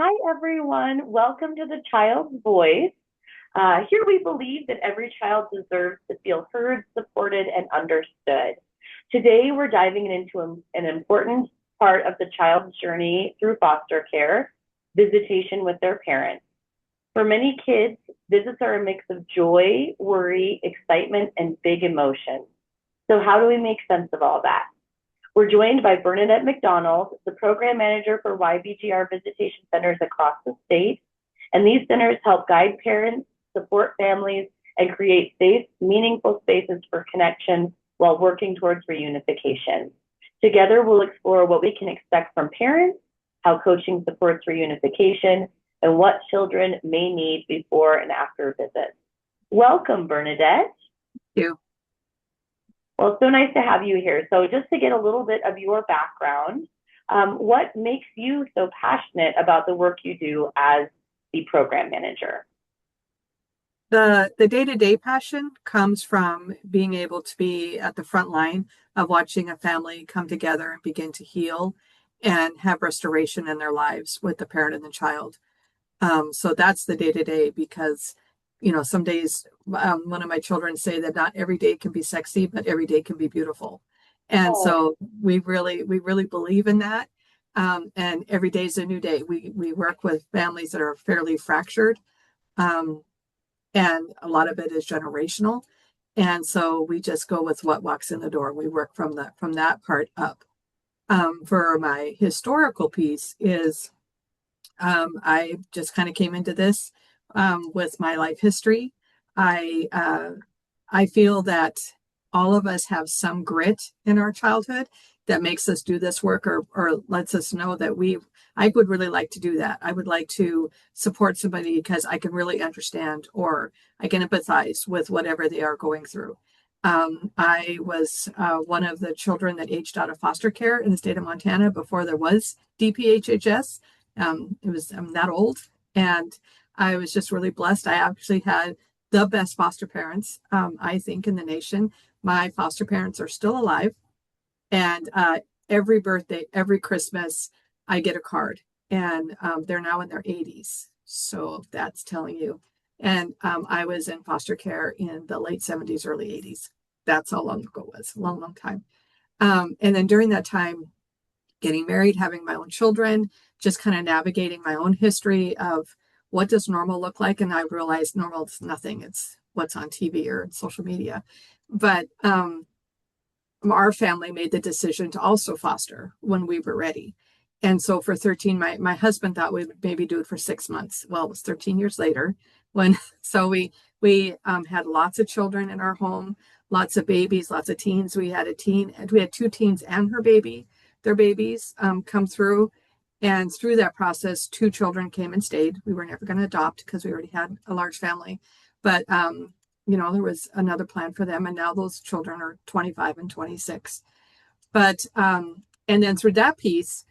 Hi, everyone. Welcome to the Child's Voice. Here we believe that every child deserves to feel heard, supported, and understood. Today, we're diving into an important part of the child's journey through foster care, visitation with their parents. For many kids, visits are a mix of joy, worry, excitement, and big emotions. So, how do we make sense of all that? We're joined by Bernadette McDonald, the program manager for YBGR visitation centers across the state. And these centers help guide parents, support families, and create safe, meaningful spaces for connection while working towards reunification. Together, we'll explore what we can expect from parents, how coaching supports reunification, and what children may need before and after visits. Welcome, Bernadette. Thank you. Well, it's so nice to have you here. So just to get a little bit of your background, what makes you so passionate about the work you do as the program manager? The day-to-day passion comes from being able to be at the front line of watching a family come together and begin to heal and have restoration in their lives with the parent and the child. So that's the day-to-day because, some days one of my children say that not every day can be sexy, but every day can be beautiful. And Oh, so we really believe in that. And every day is a new day. We work with families that are fairly fractured. Um, and a lot of it is generational. And so we just go with what walks in the door. We work from that part up. For my historical piece is I just kind of came into this with my life history. I I feel that all of us have some grit in our childhood that makes us do this work or lets us know that I would really like to do that. I would like to support somebody because I can really understand or I can empathize with whatever they are going through. I was one of the children that aged out of foster care in the state of Montana before there was DPHHS. I'm that old, and I was just really blessed. I actually had the best foster parents, I think, in the nation. My foster parents are still alive, and every birthday, every Christmas, I get a card, and they're now in their 80s. So that's telling you. And I was in foster care in the late 70s, early 80s. That's how long ago it was, a long, long time. And then during that time, getting married, having my own children, just kind of navigating my own history of what does normal look like. And I realized normal is nothing. It's what's on TV or social media. But our family made the decision to also foster when we were ready. And so for 13, my husband thought we would maybe do it for 6 months. Well, it was 13 years later when, so we had lots of children in our home, lots of babies, lots of teens. We had two teens and their babies come through. And through that process, two children came and stayed. We were never going to adopt because we already had a large family. But there was another plan for them. And now those children are 25 and 26. But, and then through that piece,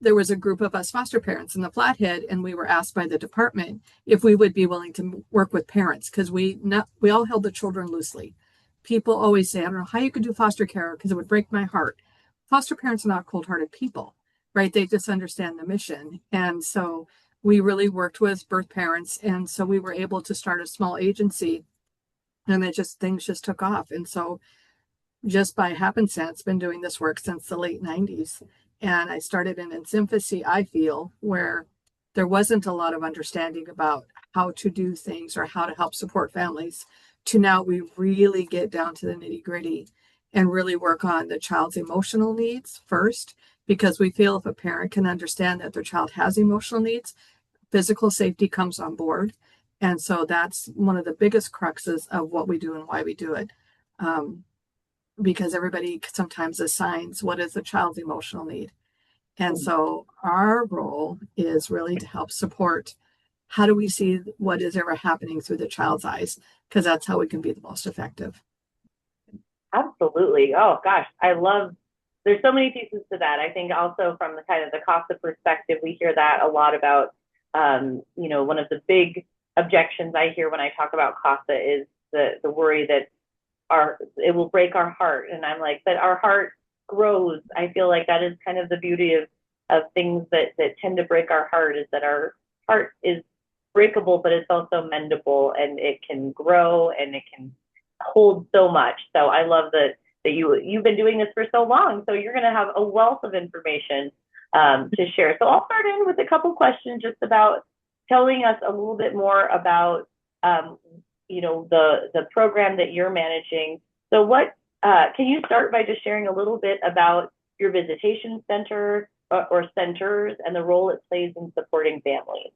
there was a group of us foster parents in the Flathead, and we were asked by the department if we would be willing to work with parents because we all held the children loosely. People always say, I don't know how you could do foster care because it would break my heart. Foster parents are not cold-hearted people, right? They just understand the mission. And so we really worked with birth parents. And so we were able to start a small agency and things just took off. And so just by happenstance, been doing this work since the late 90s. And I started in its infancy, I feel, where there wasn't a lot of understanding about how to do things or how to help support families to now we really get down to the nitty gritty and really work on the child's emotional needs first, because we feel if a parent can understand that their child has emotional needs, physical safety comes on board. And so that's one of the biggest cruxes of what we do and why we do it. Because everybody sometimes assigns what is the child's emotional need. And so our role is really to help support how do we see what is ever happening through the child's eyes, because that's how we can be the most effective. absolutely. Oh, gosh. There's so many pieces to that. I think also from the kind of the CASA perspective, we hear that a lot about, one of the big objections I hear when I talk about CASA is the worry that it will break our heart. And I'm like, but our heart grows. I feel like that is kind of the beauty of of things that tend to break our heart is that our heart is breakable, but it's also mendable, and it can grow and it can hold so much. So I love that you've been doing this for so long. So you're going to have a wealth of information to share. So I'll start in with a couple questions just about telling us a little bit more about the program that you're managing. So what can you start by just sharing a little bit about your visitation center or centers and the role it plays in supporting families?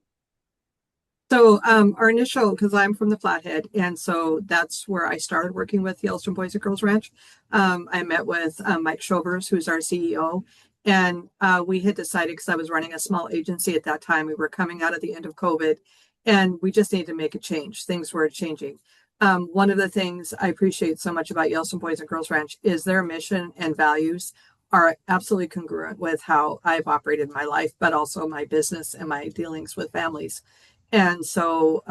So our initial, because I'm from the Flathead, and so that's where I started working with Yellowstone Boys and Girls Ranch. I met with Mike Shovers, who's our CEO, and we had decided, because I was running a small agency at that time, we were coming out of the end of COVID, and we just needed to make a change. Things were changing. One of the things I appreciate so much about Yellowstone Boys and Girls Ranch is their mission and values are absolutely congruent with how I've operated my life, but also my business and my dealings with families. And so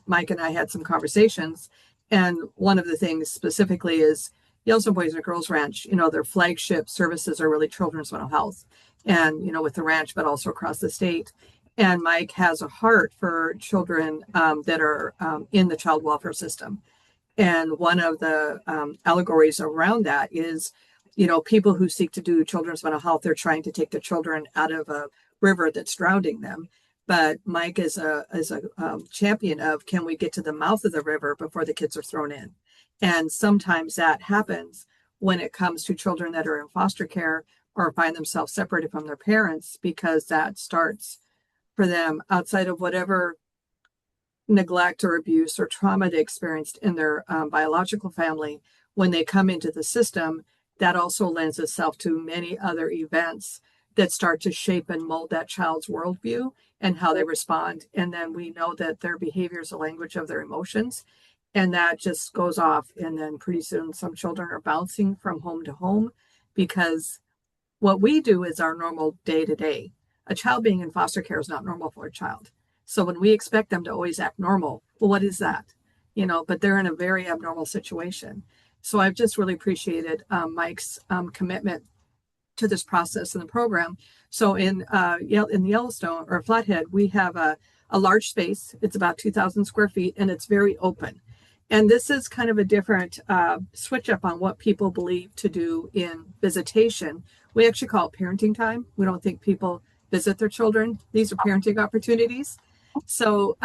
Mike and I had some conversations, and one of the things specifically is Yellowstone Boys and Girls Ranch, their flagship services are really children's mental health, and, with the ranch, but also across the state. And Mike has a heart for children that are in the child welfare system. And one of the allegories around that is, people who seek to do children's mental health, they're trying to take the children out of a river that's drowning them. But Mike is a champion of, can we get to the mouth of the river before the kids are thrown in? And sometimes that happens when it comes to children that are in foster care or find themselves separated from their parents, because that starts for them outside of whatever neglect or abuse or trauma they experienced in their biological family. When they come into the system, that also lends itself to many other events that start to shape and mold that child's worldview and how they respond. And then we know that their behavior is a language of their emotions. And that just goes off. And then pretty soon some children are bouncing from home to home, because what we do is our normal day to day. A child being in foster care is not normal for a child. So when we expect them to always act normal, well, what is that? But they're in a very abnormal situation. So I've just really appreciated Mike's commitment to this process in the program. So in Yellowstone or Flathead, we have a large space. It's about 2,000 square feet, and it's very open. And this is kind of a different switch up on what people believe to do in visitation. We actually call it parenting time. We don't think people visit their children. These are parenting opportunities. So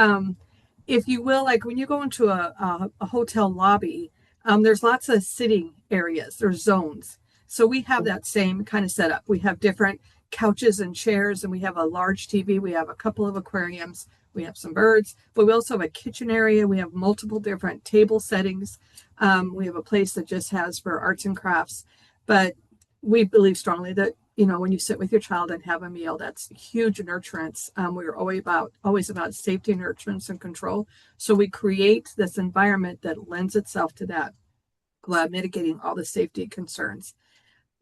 if you will, like when you go into a hotel lobby, there's lots of sitting areas, there's zones. So we have that same kind of setup. We have different couches and chairs, and we have a large TV. We have a couple of aquariums. We have some birds, but we also have a kitchen area. We have multiple different table settings. We have a place that just has for arts and crafts. But we believe strongly that, when you sit with your child and have a meal, that's huge nurturance. We're always about safety, nurturance, and control. So we create this environment that lends itself to that, while mitigating all the safety concerns.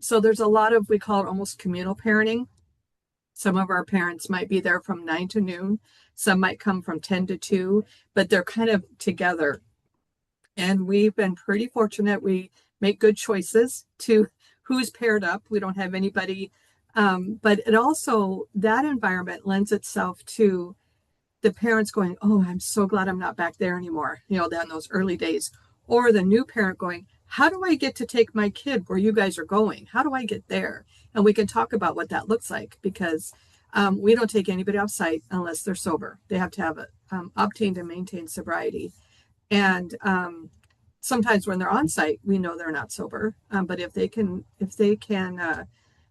So there's a lot of, we call it almost communal parenting. Some of our parents might be there from 9 to noon. Some might come from 10 to 2, but they're kind of together. And we've been pretty fortunate. We make good choices to who's paired up. We don't have anybody, but it also, that environment lends itself to the parents going, oh, I'm so glad I'm not back there anymore, than those early days. Or the new parent going, how do I get to take my kid where you guys are going? How do I get there? And we can talk about what that looks like, because we don't take anybody off site unless they're sober. They have to have obtained and maintained sobriety. And sometimes when they're on site, we know they're not sober. But if they can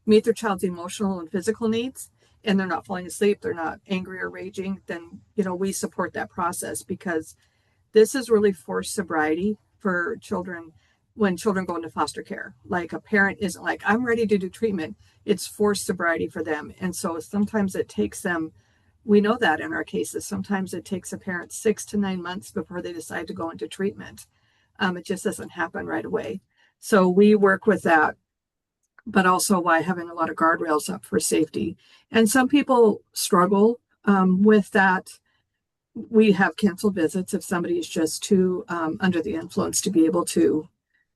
meet their child's emotional and physical needs, and they're not falling asleep, they're not angry or raging, then, we support that process, because this is really forced sobriety for children when children go into foster care. Like, a parent isn't like, I'm ready to do treatment. It's forced sobriety for them. And so sometimes it takes them, we know that in our cases, sometimes it takes a parent 6 to 9 months before they decide to go into treatment. It just doesn't happen right away. So we work with that, but also by having a lot of guardrails up for safety. And some people struggle with that. We have canceled visits if somebody is just too under the influence to be able to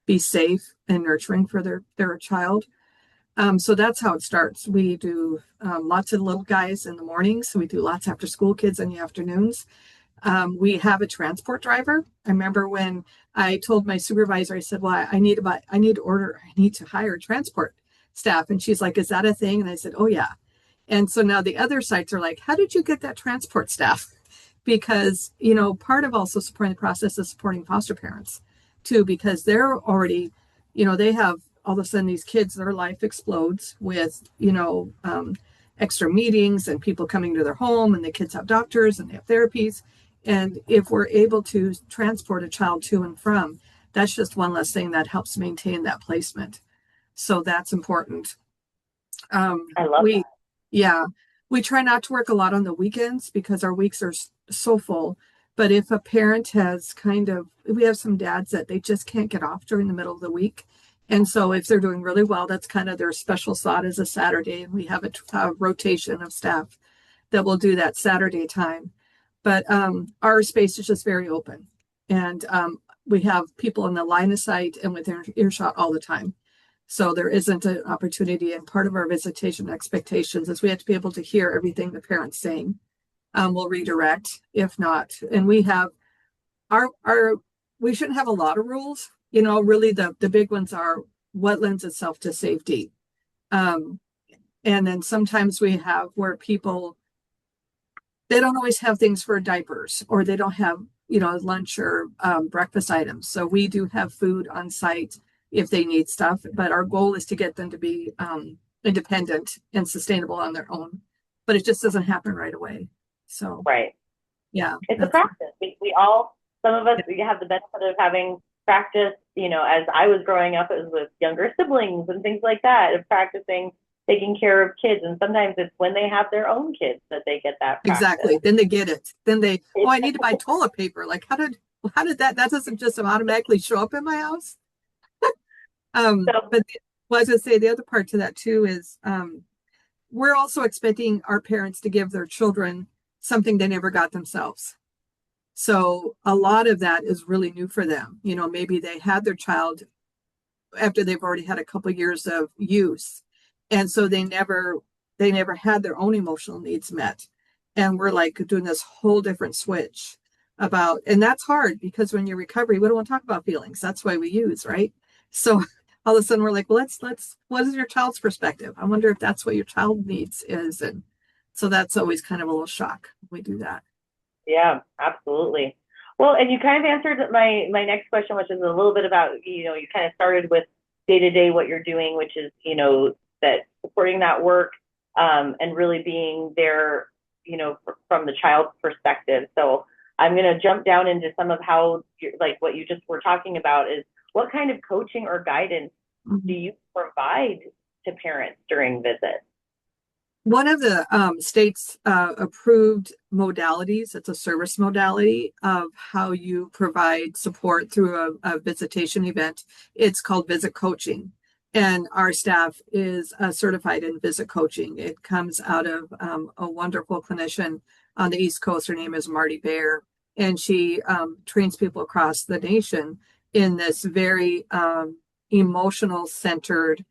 be safe and nurturing for their child. So that's how it starts. We do lots of little guys in the mornings. So we do lots after school kids in the afternoons. We have a transport driver. I remember when I told my supervisor, I said, well, I need to hire transport staff. And she's like, is that a thing? And I said, oh yeah. And so now the other sites are like, how did you get that transport staff? Because, part of also supporting the process is supporting foster parents too, because they're already, they have all of a sudden these kids, their life explodes with, extra meetings and people coming to their home, and the kids have doctors and they have therapies. And if we're able to transport a child to and from, that's just one less thing that helps maintain that placement. So that's important. I love We, that. yeah, we try not to work a lot on the weekends because our weeks are so full. But if a parent has we have some dads that they just can't get off during the middle of the week. And so if they're doing really well, that's kind of their special slot is a Saturday. And we have a rotation of staff that will do that Saturday time. But our space is just very open. And we have people in the line of sight and within earshot all the time. So there isn't an opportunity. And part of our visitation expectations is we have to be able to hear everything the parent's saying. We'll redirect if not. And we have we shouldn't have a lot of rules. Really the big ones are what lends itself to safety. And then sometimes we have where people, they don't always have things for diapers, or they don't have, lunch or breakfast items. So we do have food on site if they need stuff, but our goal is to get them to be independent and sustainable on their own. But it just doesn't happen right away. So, Right. yeah. It's a practice. We all, some of us, we have the benefit of having practice, as I was growing up, it was with younger siblings and things like that, of practicing taking care of kids. And sometimes it's when they have their own kids that they get that practice. Exactly. Then they get it. Then I need to buy toilet paper. Like, how did that doesn't just automatically show up in my house? But I was going to say the other part to that too is we're also expecting our parents to give their children something they never got themselves. So a lot of that is really new for them. Maybe they had their child after they've already had a couple of years of use. And so they never had their own emotional needs met. And we're like doing this whole different switch and that's hard because when you're recovery, we don't want to talk about feelings. That's why we use, right? So all of a sudden we're like, well, let's, what is your child's perspective? I wonder if that's what your child needs is. And so that's always kind of a little shock when we do that. Yeah, absolutely. Well, and you kind of answered my next question, which is a little bit about, you kind of started with day to day what you're doing, which is, that supporting that work and really being there, from the child's perspective. So I'm going to jump down into some of how, like what you just were talking about is what kind of coaching or guidance do you provide to parents during visits? One of the state's approved modalities, it's a service modality of how you provide support through a visitation event. It's called visit coaching. And our staff is certified in visit coaching. It comes out of a wonderful clinician on the East Coast. Her name is Marty Baer. And she trains people across the nation in this very emotional centered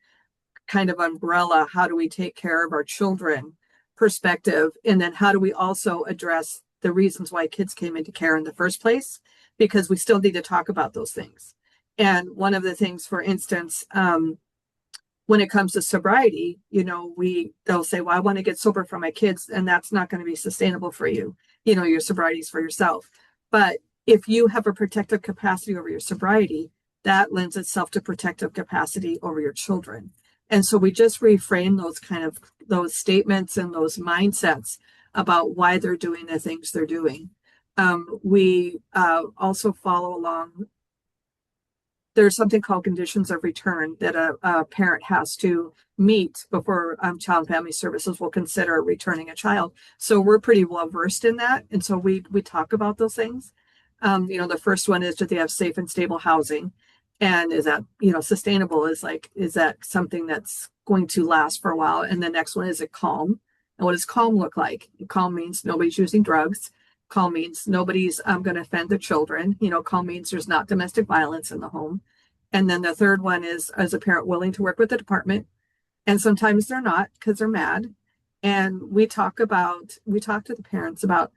kind of umbrella, how do we take care of our children perspective, and then how do we also address the reasons why kids came into care in the first place, because we still need to talk about those things. And one of the things, for instance, when it comes to sobriety, they'll say, well, I want to get sober for my kids, and that's not going to be sustainable for you. Your sobriety is for yourself. But if you have a protective capacity over your sobriety, that lends itself to protective capacity over your children. And so we just reframe those statements and those mindsets about why they're doing the things they're doing. We also follow along. There's something called conditions of return that a parent has to meet before Child and Family Services will consider returning a child. So we're pretty well versed in that. And so we talk about those things. The first one is, do they have safe and stable housing? And is that, sustainable? Is that something that's going to last for a while? And the next one, is it calm? And what does calm look like? Calm means nobody's using drugs. Calm means nobody's going to offend the children. Calm means there's not domestic violence in the home. And then the third one is a parent willing to work with the department And sometimes they're not because they're mad. And we talk to the parents about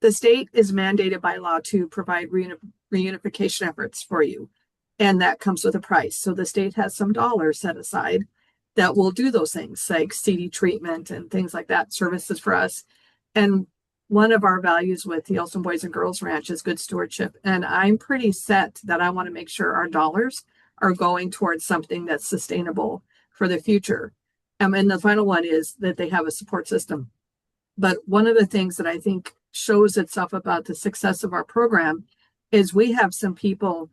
the state is mandated by law to provide reunification efforts for you. And that comes with a price. So the state has some dollars set aside that will do those things like CD treatment and things like that, services for us. And one of our values with the Yellowstone Boys and Girls Ranch is good stewardship. And I'm pretty set that I want to make sure our dollars are going towards something that's sustainable for the future. And the final one is that they have a support system. But one of the things that I think shows itself about the success of our program is we have some people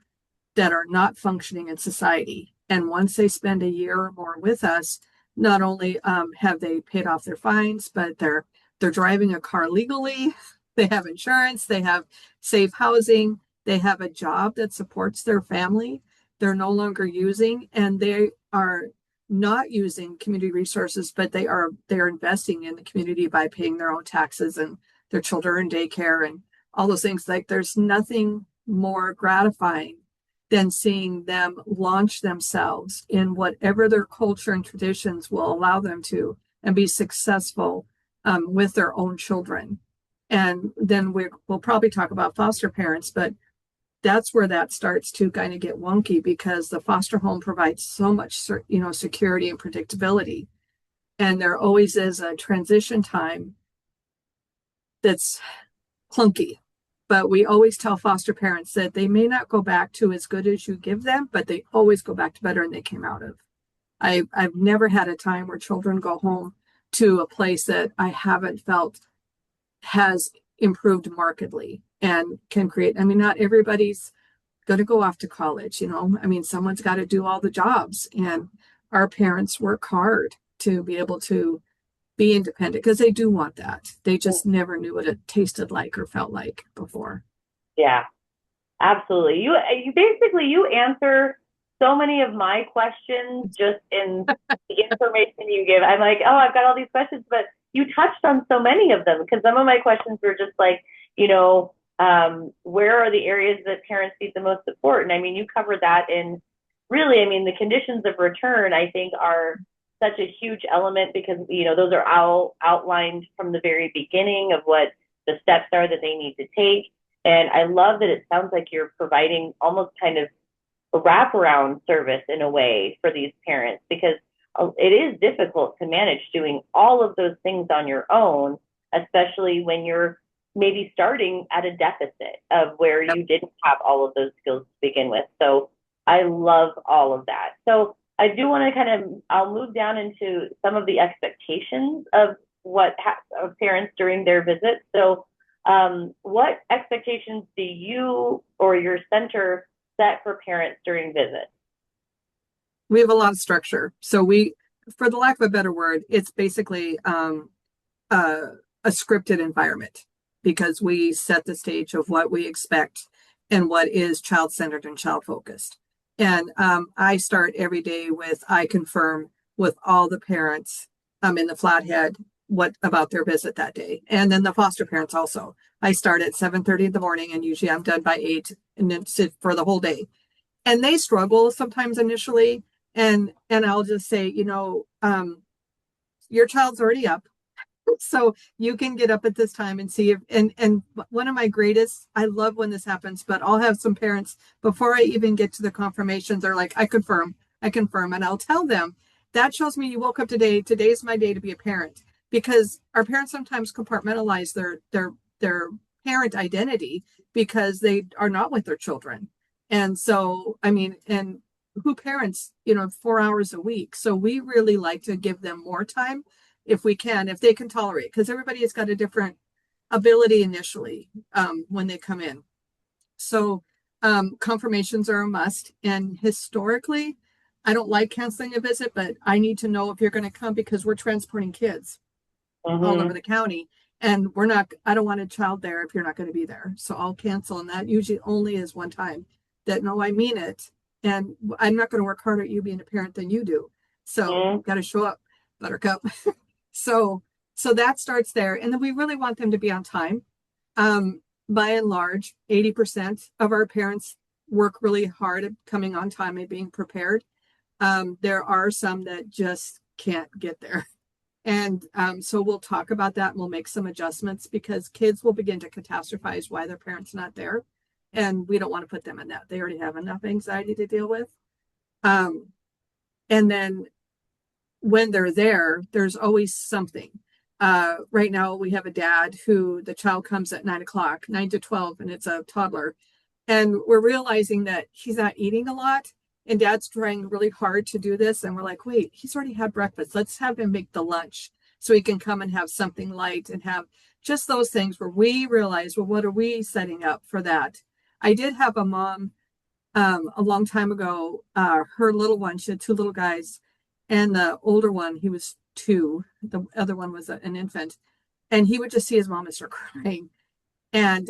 that are not functioning in society. And once they spend a year or more with us, not only have they paid off their fines, but they're driving a car legally, they have insurance, they have safe housing, they have a job that supports their family, they're no longer using, and they are not using community resources, but they're investing in the community by paying their own taxes, and their children are in daycare and all those things. Like, there's nothing more gratifying than seeing them launch themselves in whatever their culture and traditions will allow them to, and be successful with their own children. And then we'll probably talk about foster parents, but that's where that starts to kind of get wonky, because the foster home provides so much, security and predictability. And there always is a transition time that's clunky. But we always tell foster parents that they may not go back to as good as you give them, but they always go back to better than they came out of. I've never had a time where children go home to a place that I haven't felt has improved markedly and can create. I mean, not everybody's going to go off to college, someone's got to do all the jobs, and our parents work hard to be able to be independent because they do want that. They just never knew what it tasted like or felt like before. Yeah, absolutely. You basically you answer so many of my questions just in the information you give. I'm like, oh, I've got all these questions, but you touched on so many of them, because some of my questions were just like, where are the areas that parents need the most support? And I mean, you covered that in really, the conditions of return, I think, are such a huge element, because, those are all outlined from the very beginning of what the steps are that they need to take. And I love that it sounds like you're providing almost kind of a wraparound service in a way for these parents, because it is difficult to manage doing all of those things on your own, especially when you're maybe starting at a deficit of where you didn't have all of those skills to begin with. So I love all of that. So I do want to I'll move down into some of the expectations of of parents during their visit. So what expectations do you or your center set for parents during visits? We have a lot of structure. So for the lack of a better word, it's basically a scripted environment, because we set the stage of what we expect and what is child-centered and child-focused. And I start every day with, I confirm with all the parents in the Flathead what about their visit that day. And then the foster parents also. I start at 7:30 in the morning, and usually I'm done by 8, and then sit for the whole day. And they struggle sometimes initially. And I'll just say, your child's already up, so you can get up at this time and see if, and one of my greatest, I love when this happens, but I'll have some parents before I even get to the confirmations, they're like, I confirm. And I'll tell them, that shows me you woke up today. Today's my day to be a parent, because our parents sometimes compartmentalize their parent identity because they are not with their children. And so, and who parents, 4 hours a week. So we really like to give them more time if we can, if they can tolerate, because everybody has got a different ability initially when they come in. So confirmations are a must. And historically, I don't like canceling a visit, but I need to know if you're going to come, because we're transporting kids all over the county. And I don't want a child there if you're not going to be there. So I'll cancel. And that usually only is one time that, no, I mean it. And I'm not going to work harder at you being a parent than you do. So got to show up, buttercup. So that starts there. And then we really want them to be on time. By and large, 80% of our parents work really hard at coming on time and being prepared. There are some that just can't get there. And so we'll talk about that and we'll make some adjustments because kids will begin to catastrophize why their parents not there. And we don't want to put them in that. They already have enough anxiety to deal with. Um, and then when they're there, there's always something. Right now we have a dad who the child comes at 9 o'clock, 9 to 12, and it's a toddler. And we're realizing that he's not eating a lot. And dad's trying really hard to do this. And we're like, wait, he's already had breakfast. Let's have him make the lunch so he can come and have something light and have just those things where we realize, well, what are we setting up for that? I did have a mom a long time ago. Her little one, she had two little guys. And the older one, he was 2. The other one was an infant. And he would just see his mom and start crying. And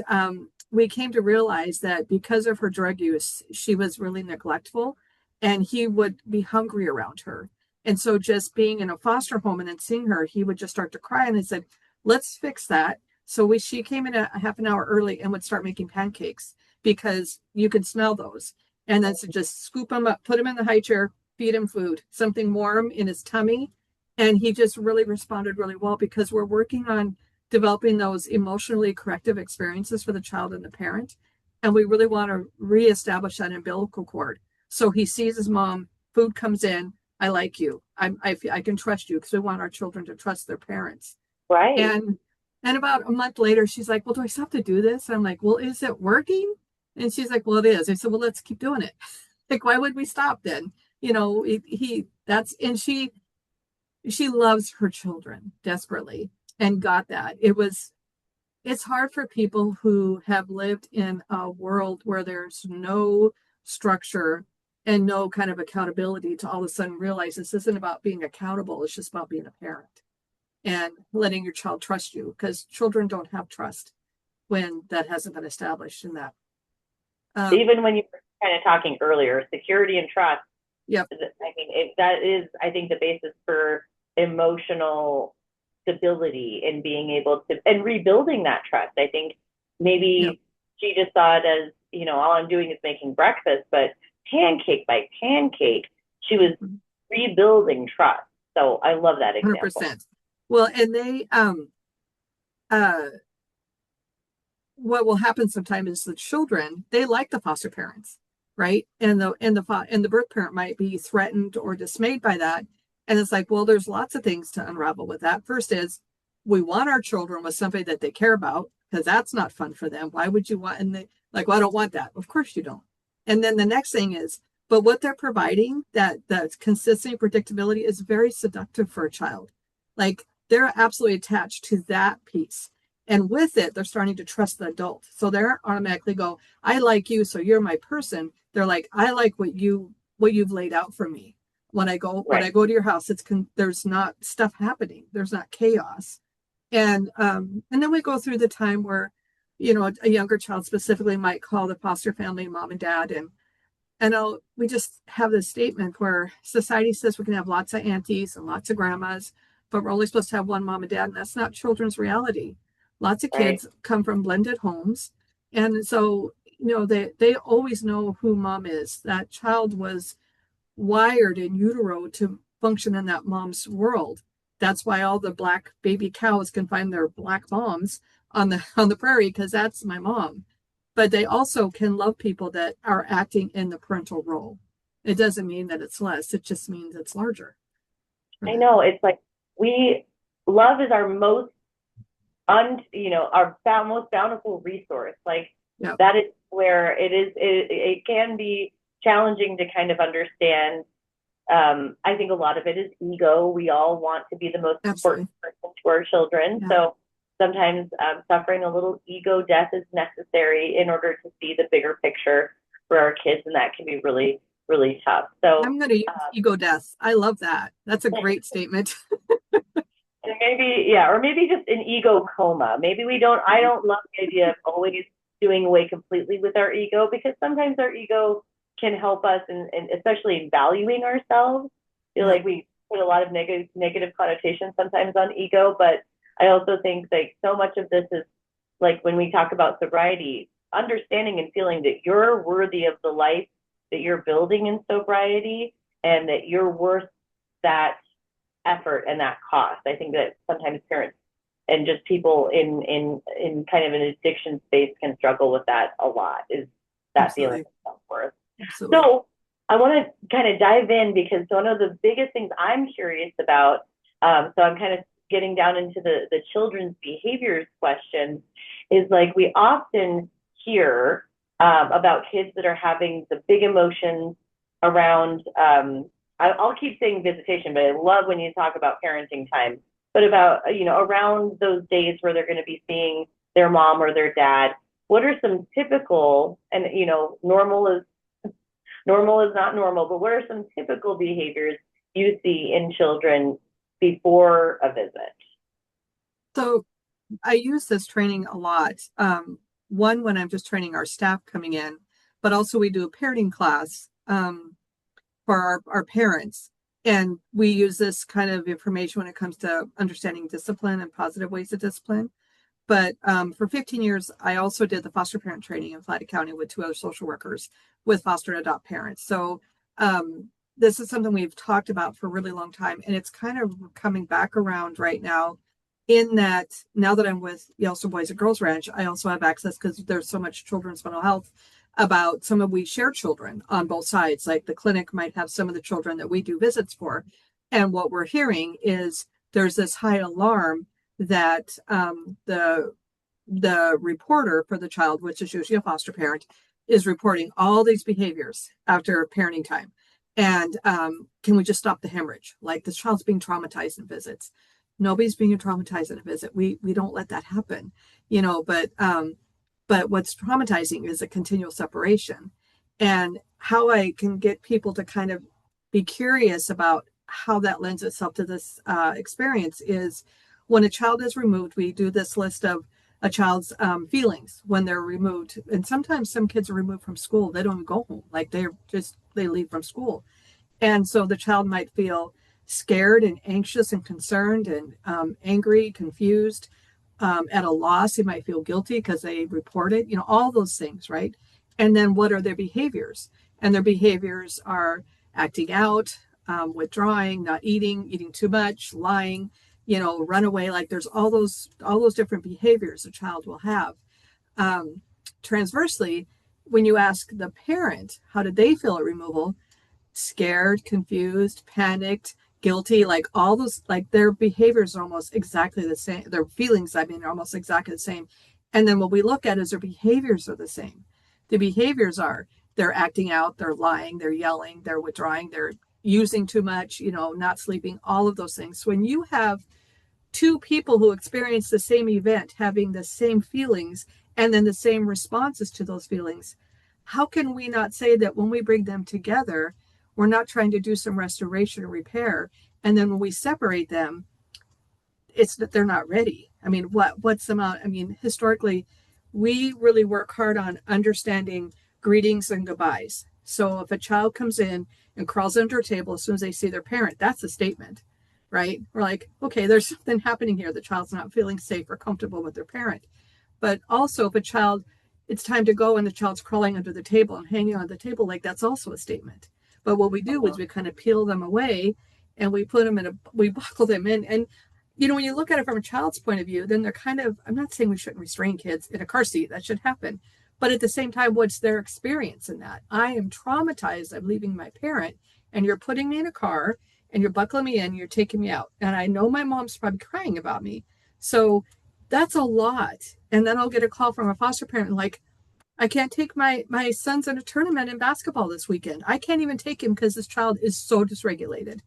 we came to realize that because of her drug use, she was really neglectful and he would be hungry around her. And so just being in a foster home and then seeing her, he would just start to cry. And I said, let's fix that. So she came in a half an hour early and would start making pancakes because you can smell those. And then so just scoop them up, put him in the high chair, feed him food, something warm in his tummy. And he just really responded really well because we're working on developing those emotionally corrective experiences for the child and the parent. And we really want to reestablish that umbilical cord. So he sees his mom, food comes in, I like you. I can trust you because we want our children to trust their parents. Right. And about a month later, she's like, well, do I still have to do this? And I'm like, well, is it working? And she's like, well, it is. I said, well, let's keep doing it. Like, why would we stop then? You know, she loves her children desperately and got that. It's hard for people who have lived in a world where there's no structure and no kind of accountability to all of a sudden realize this isn't about being accountable. It's just about being a parent and letting your child trust you because children don't have trust when that hasn't been established in that. Even when you were kind of talking earlier, security and trust. Yep. I mean, that is, I think, the basis for emotional stability and being able to, and rebuilding that trust. I think maybe she just saw it as, you know, all I'm doing is making breakfast, but pancake by pancake, she was rebuilding trust. So I love that example. 100%. Well, and they, what will happen sometimes is the children, they like the foster parents, right? And the birth parent might be threatened or dismayed by that. And it's like, well, there's lots of things to unravel with that. First is we want our children with somebody that they care about because that's not fun for them. Why would you want? And they like, well, I don't want that. Of course you don't. And then the next thing is, but what they're providing, that consistency, predictability is very seductive for a child. Like they're absolutely attached to that piece. And with it, they're starting to trust the adult. So they're automatically go, I like you, so you're my person. They're like, I like what you've laid out for me. When I go to your house, there's not stuff happening. There's not chaos. And then we go through the time where, you know, a younger child specifically might call the foster family mom and dad. And we just have this statement where society says we can have lots of aunties and lots of grandmas, but we're only supposed to have one mom and dad. And that's not children's reality. Lots of kids come from blended homes. And so, you know, they always know who mom is. That child was wired in utero to function in that mom's world. That's why all the black baby cows can find their black moms on the prairie, because that's my mom. But they also can love people that are acting in the parental role. It doesn't mean that it's less. It just means it's larger. I know. It's like love is our most most bountiful resource. Like that is where it can be challenging to kind of understand. I think a lot of it is ego. We all want to be the most important person to our children. Yeah. So sometimes suffering a little ego death is necessary in order to see the bigger picture for our kids. And that can be really, really tough. So I'm going to use ego death. I love that. That's a great statement. And maybe just an ego coma. Maybe I don't love the idea of always doing away completely with our ego, because sometimes our ego can help us, and especially in valuing ourselves. I feel like we put a lot of negative connotations sometimes on ego, but I also think like so much of this is like when we talk about sobriety, understanding and feeling that you're worthy of the life that you're building in sobriety, and that you're worth that effort and that cost. I think that sometimes parents and just people in kind of an addiction space can struggle with that a lot, is that feeling Absolutely. of self-worth. Absolutely. So I want to kind of dive in, because one of the biggest things I'm curious about, so I'm kind of getting down into the children's behaviors question, is like we often hear about kids that are having the big emotions around, I'll keep saying visitation, but I love when you talk about parenting time, but about, around those days where they're going to be seeing their mom or their dad. What are some typical, and normal is not normal, but what are some typical behaviors you see in children before a visit? So I use this training a lot. One, when I'm just training our staff coming in, but also we do a parenting class for our parents. And we use this kind of information when it comes to understanding discipline and positive ways of discipline. But for 15 years, I also did the foster parent training in Flatty County with 2 other social workers with foster and adopt parents. So this is something we've talked about for a really long time. And it's kind of coming back around right now, in that now that I'm with Yellowstone Boys and Girls Ranch, I also have access, because there's so much children's mental health, about some of we share children on both sides. Like the clinic might have some of the children that we do visits for. And what we're hearing is there's this high alarm that the reporter for the child, which is usually a foster parent, is reporting all these behaviors after parenting time. And can we just stop the hemorrhage? Like, the child's being traumatized in visits. Nobody's being traumatized in a visit. We don't let that happen, but what's traumatizing is a continual separation. And how I can get people to kind of be curious about how that lends itself to this experience is, when a child is removed, we do this list of a child's feelings when they're removed. And sometimes some kids are removed from school. They don't even go home. Like, they leave from school. And so the child might feel scared and anxious and concerned and angry, confused, at a loss. They might feel guilty because they reported, all those things, right? And then what are their behaviors? And their behaviors are acting out, withdrawing, not eating too much, lying, run away. Like, there's all those different behaviors a child will have. Transversely, when you ask the parent, how did they feel at removal? Scared, confused, panicked, guilty, like all those, like their behaviors are almost exactly the same. Their feelings, are almost exactly the same. And then what we look at is their behaviors are the same. The behaviors are, they're acting out, they're lying, they're yelling, they're withdrawing, they're using too much, not sleeping, all of those things. When you have 2 people who experience the same event having the same feelings and then the same responses to those feelings, how can we not say that when we bring them together, we're not trying to do some restoration or repair, and then when we separate them, it's that they're not ready? I mean, what's the amount? I mean, historically, we really work hard on understanding greetings and goodbyes. So if a child comes in and crawls under a table as soon as they see their parent, that's a statement, right? We're like, okay, there's something happening here. The child's not feeling safe or comfortable with their parent. But also, if a child, it's time to go and the child's crawling under the table and hanging on the table, like, that's also a statement. But what we do is we kind of peel them away and we put them we buckle them in. And, when you look at it from a child's point of view, then they're kind of, I'm not saying we shouldn't restrain kids in a car seat. That should happen. But at the same time, what's their experience in that? I am traumatized. I'm leaving my parent, and you're putting me in a car and you're buckling me in, you're taking me out. And I know my mom's probably crying about me. So that's a lot. And then I'll get a call from a foster parent like, I can't take my son's in a tournament in basketball this weekend. I can't even take him because this child is so dysregulated.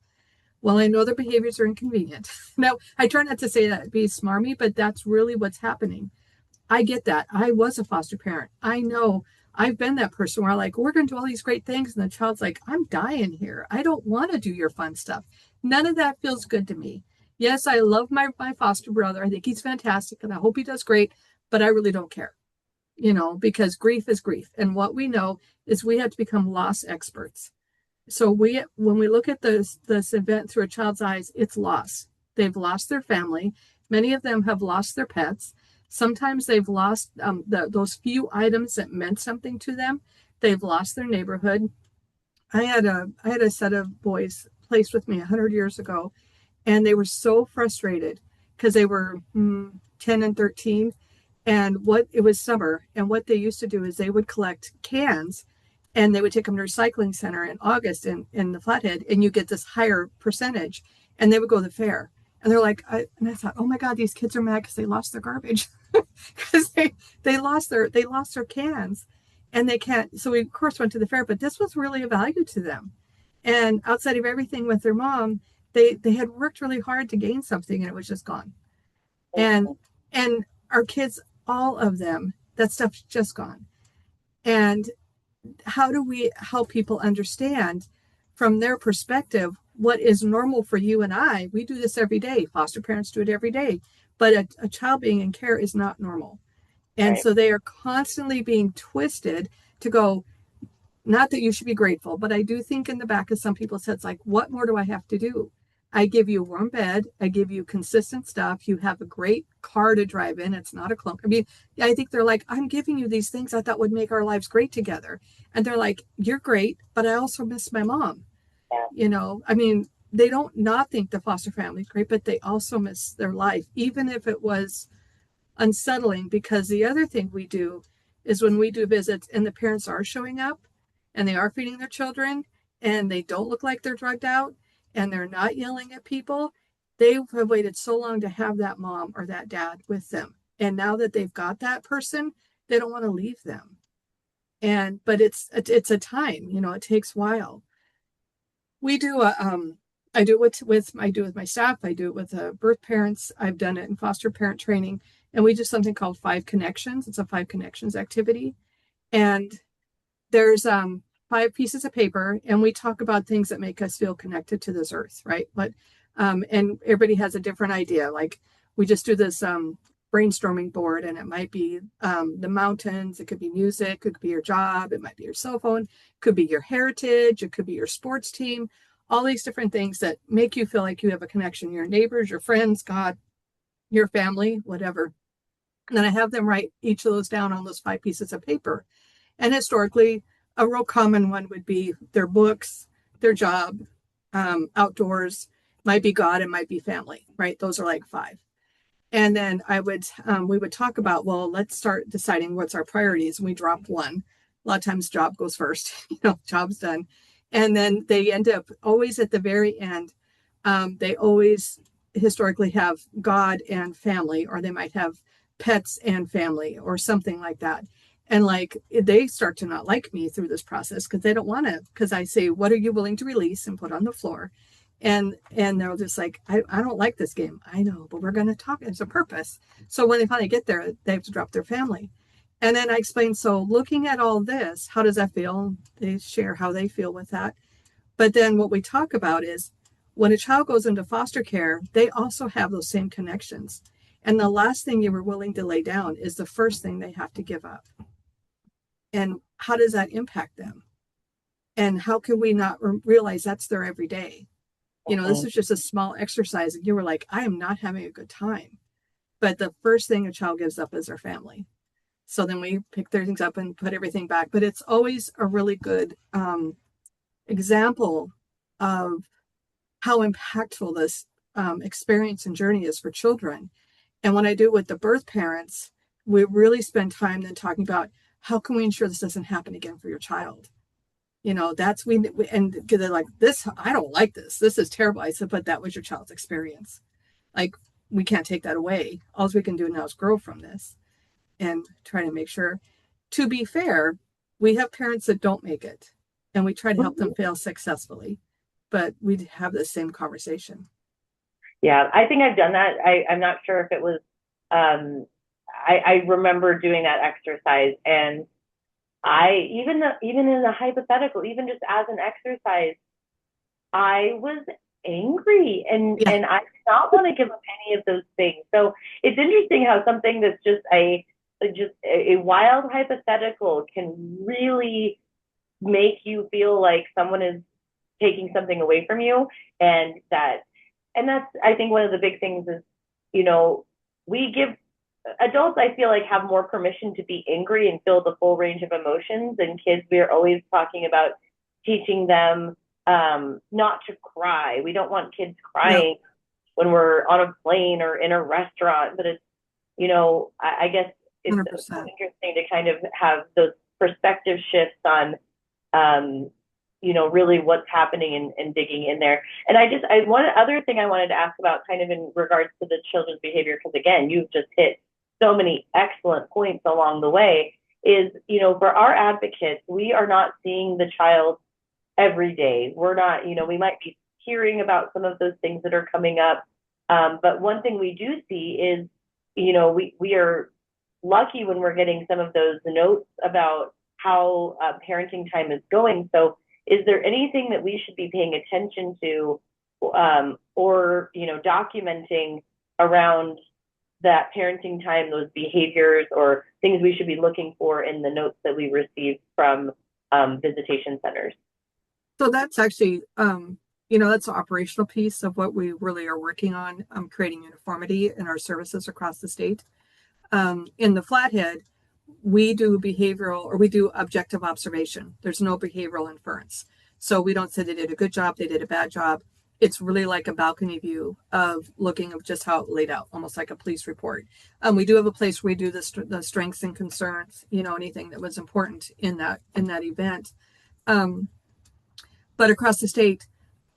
Well, I know their behaviors are inconvenient. Now, I try not to say that, be smarmy, but that's really what's happening. I get that. I was a foster parent. I know I've been that person where like, we're going to do all these great things. And the child's like, I'm dying here. I don't want to do your fun stuff. None of that feels good to me. Yes, I love my foster brother. I think he's fantastic and I hope he does great, but I really don't care, because grief is grief. And what we know is we have to become loss experts. So when we look at this event through a child's eyes, it's loss. They've lost their family. Many of them have lost their pets. Sometimes they've lost those few items that meant something to them. They've lost their neighborhood. I had a set of boys placed with me 100 years ago, and they were so frustrated because they were 10 and 13. And what it was summer, and what they used to do is they would collect cans and they would take them to a recycling center in August in the Flathead, and you get this higher percentage. And they would go to the fair. And they're like, and I thought, oh my God, these kids are mad because they lost their garbage. Because they lost their cans and they can't. So we of course went to the fair, but this was really a value to them. And outside of everything with their mom, they had worked really hard to gain something and it was just gone. And and our kids, all of them, that stuff's just gone. And how do we help people understand from their perspective what is normal for you and I? We do this every day. Foster parents do it every day. But a child being in care is not normal. And Right. so they are constantly being twisted to go, not that you should be grateful, but I do think in the back of some people's heads, like, what more do I have to do? I give you a warm bed. I give you consistent stuff. You have a great car to drive in. It's not a clunk. I mean, I think they're like, I'm giving you these things I thought would make our lives great together. And they're like, you're great, but I also miss my mom. Yeah. I mean, they don't not think the foster family is great, but they also miss their life, even if it was unsettling. Because the other thing we do is when we do visits and the parents are showing up and they are feeding their children and they don't look like they're drugged out and they're not yelling at people, they have waited so long to have that mom or that dad with them. And now that they've got that person, they don't want to leave them. But it's a time, it takes a while. We do a I do it with my staff. I do it with birth parents. I've done it in foster parent training, and we do something called Five Connections. It's a Five Connections activity, and there's five pieces of paper, and we talk about things that make us feel connected to this earth, right? But and everybody has a different idea. Like we just do this brainstorming board, and it might be the mountains, it could be music, it could be your job, it might be your cell phone, it could be your heritage, it could be your sports team, all these different things that make you feel like you have a connection, your neighbors, your friends, God, your family, whatever. And then I have them write each of those down on those five pieces of paper. And historically, a real common one would be their books, their job, outdoors, might be God, and might be family, right? Those are like five. And then we would talk about, well, let's start deciding what's our priorities. And we drop one. A lot of times job goes first, job's done. And then they end up always at the very end. They always historically have God and family, or they might have pets and family or something like that. And like they start to not like me through this process because they don't want to, because I say, what are you willing to release and put on the floor? And they're just like, I don't like this game. I know, but we're going to talk. It's a purpose. So when they finally get there, they have to drop their family. And then I explain, so looking at all this, how does that feel? They share how they feel with that. But then what we talk about is when a child goes into foster care, they also have those same connections. And the last thing you were willing to lay down is the first thing they have to give up. And how does that impact them? And how can we not realize that's their everyday? This is just a small exercise. And you were like, I am not having a good time. But the first thing a child gives up is their family. So then we pick their things up and put everything back. But it's always a really good example of how impactful this experience and journey is for children. And when I do it with the birth parents, we really spend time then talking about how can we ensure this doesn't happen again for your child. That's and they're like, this, I don't like this. This is terrible. I said, but that was your child's experience. Like, we can't take that away. All we can do now is grow from this and try to make sure. To be fair, we have parents that don't make it, and we try to help them fail successfully, but we have the same conversation. Yeah, I think I've done that. I'm not sure if it was, I remember doing that exercise, and even in the hypothetical, even just as an exercise, I was angry and I did not want to give up any of those things. So it's interesting how something that's just a wild hypothetical can really make you feel like someone is taking something away from you. And that's, I think, one of the big things is, we give adults, I feel like, have more permission to be angry and feel the full range of emotions. And kids, we are always talking about teaching them not to cry. We don't want kids Yep. crying when we're on a plane or in a restaurant, but it's, I guess it's so 100%. interesting to kind of have those perspective shifts on, really what's happening and digging in there. And one other thing I wanted to ask about kind of in regards to the children's behavior, because again, you've just hit so many excellent points along the way, is, for our advocates, we are not seeing the child every day. We're not, we might be hearing about some of those things that are coming up. But one thing we do see is, we are lucky when we're getting some of those notes about how parenting time is going. So is there anything that we should be paying attention to, or, documenting around that parenting time, those behaviors or things we should be looking for in the notes that we receive from visitation centers? So that's actually, that's the operational piece of what we really are working on, creating uniformity in our services across the state. In the Flathead, we do behavioral, or we do objective observation. There's no behavioral inference. So we don't say they did a good job, they did a bad job. It's really like a balcony view of looking of just how it laid out, almost like a police report. We do have a place where we do the strengths and concerns, anything that was important in that event. But across the state,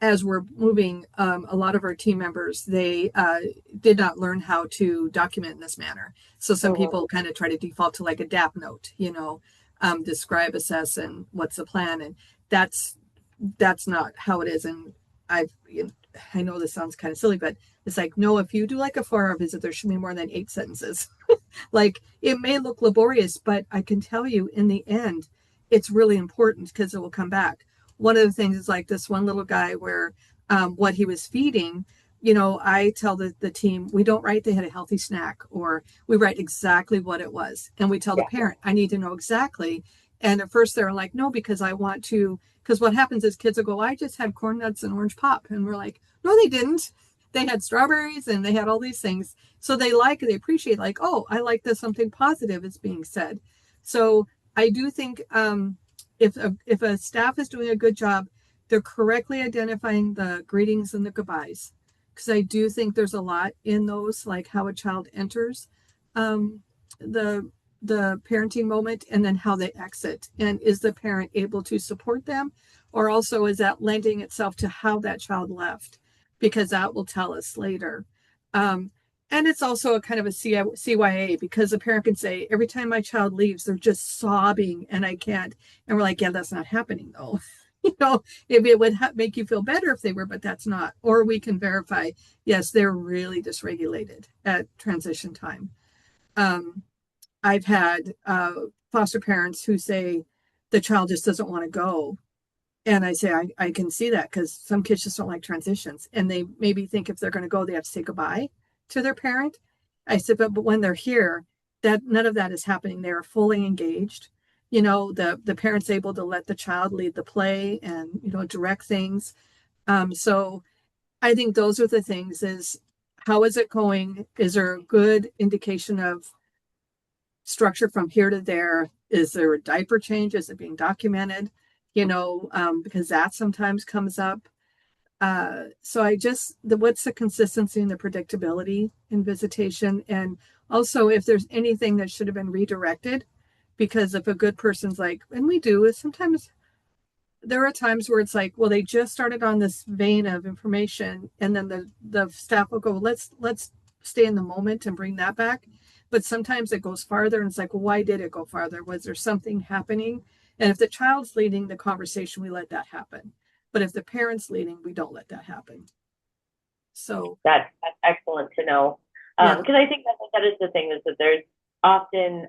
as we're moving, a lot of our team members, they did not learn how to document in this manner. So some people kind of try to default to like a DAP note, describe, assess, and what's the plan. And that's not how it is. And I know this sounds kind of silly, but it's like, no, if you do like a 4-hour visit, there should be more than 8 sentences. Like, it may look laborious, but I can tell you in the end, it's really important because it will come back. One of the things is like this one little guy where what he was feeding, I tell the team, we don't write they had a healthy snack, or we write exactly what it was. And we tell the parent, I need to know exactly. And at first they're like, no, because I want to, because what happens is kids will go, I just had corn nuts and orange pop. And we're like, no, they didn't. They had strawberries and they had all these things. So they appreciate like, oh, I like that something positive is being said. So I do think if a staff is doing a good job, they're correctly identifying the greetings and the goodbyes. Because I do think there's a lot in those, like how a child enters the parenting moment and then how they exit. And is the parent able to support them? Or also is that lending itself to how that child left? Because that will tell us later. And it's also a kind of a CYA, because the parent can say, every time my child leaves, they're just sobbing and I can't. And we're like, yeah, that's not happening though. If it would make you feel better if they were, but that's not. Or we can verify, yes, they're really dysregulated at transition time. I've had foster parents who say the child just doesn't want to go. And I say, I can see that, because some kids just don't like transitions. And they maybe think if they're going to go, they have to say goodbye to their parent. I said, but when they're here, that none of that is happening. They're fully engaged. The parent's able to let the child lead the play and, direct things. So I think those are the things: is how is it going? Is there a good indication of structure from here to there? Is there a diaper change? Is it being documented? Because that sometimes comes up. So what's the consistency and the predictability in visitation? And also if there's anything that should have been redirected, because if a good person's like, and we do, is sometimes there are times where it's like, well, they just started on this vein of information, and then the staff will go, let's stay in the moment and bring that back. But sometimes it goes farther, and it's like, well, why did it go farther? Was there something happening? And if the child's leading the conversation, we let that happen. But if the parent's leading, we don't let that happen. So that's excellent to know. Because I think that is the thing, is that there's often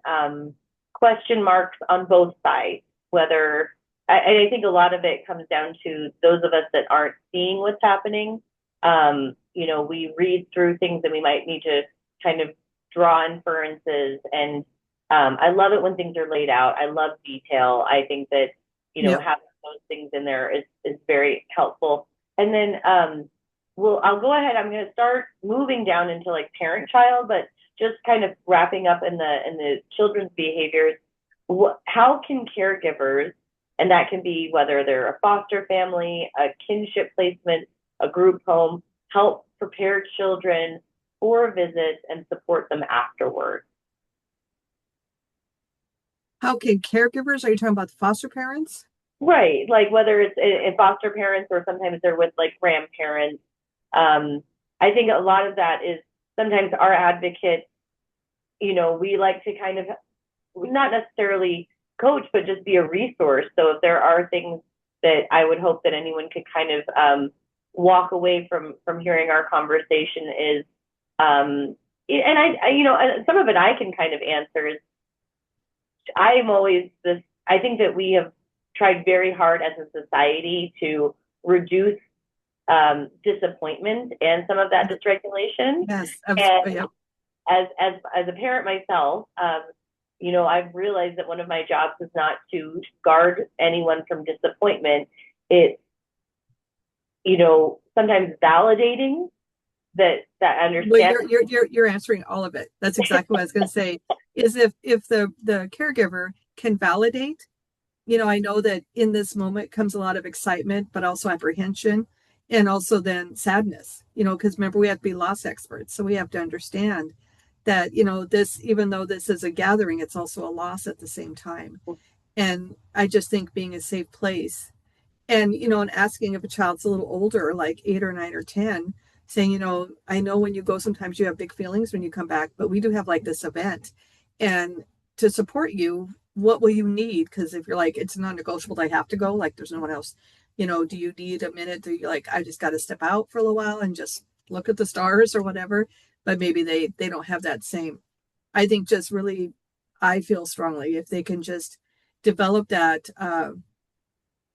question marks on both sides, whether I think a lot of it comes down to those of us that aren't seeing what's happening. We read through things and we might need to kind of draw inferences. And I love it when things are laid out. I love detail. I think that, having those things in there is very helpful. And then I'll go ahead. I'm going to start moving down into like parent-child, but just kind of wrapping up in the children's behaviors. How can caregivers And that can be whether they're a foster family, a kinship placement, a group home, help prepare children for visits and support them afterwards. How can caregivers, are you talking about the foster parents? Right, like whether it's in foster parents or sometimes they're with like grandparents. I think a lot of that is sometimes our advocates, we like to kind of not necessarily coach, but just be a resource. So if there are things that I would hope that anyone could kind of walk away from hearing our conversation is, and some of it I can kind of answer is I am always this. I think that we have tried very hard as a society to reduce disappointment and some of that dysregulation. Yes, And yeah. as a parent myself, I've realized that one of my jobs is not to guard anyone from disappointment. It's, sometimes validating that understanding. Well, you're answering all of it. That's exactly what I was going to say. Is if the caregiver can validate, I know that in this moment comes a lot of excitement, but also apprehension, and also then sadness. Because remember we have to be loss experts, so we have to understand that this, even though this is a gathering, it's also a loss at the same time. And I just think being a safe place, and and asking if a child's a little older, like 8 or 9 or 10, saying, I know when you go sometimes you have big feelings when you come back, but we do have like this event, and to support you, what will you need? Because if you're like, it's non-negotiable, I have to go, like there's no one else, do you need a minute? Do you like, I just got to step out for a little while and just look at the stars or whatever? But maybe they don't have that same. I think just really, I feel strongly if they can just develop that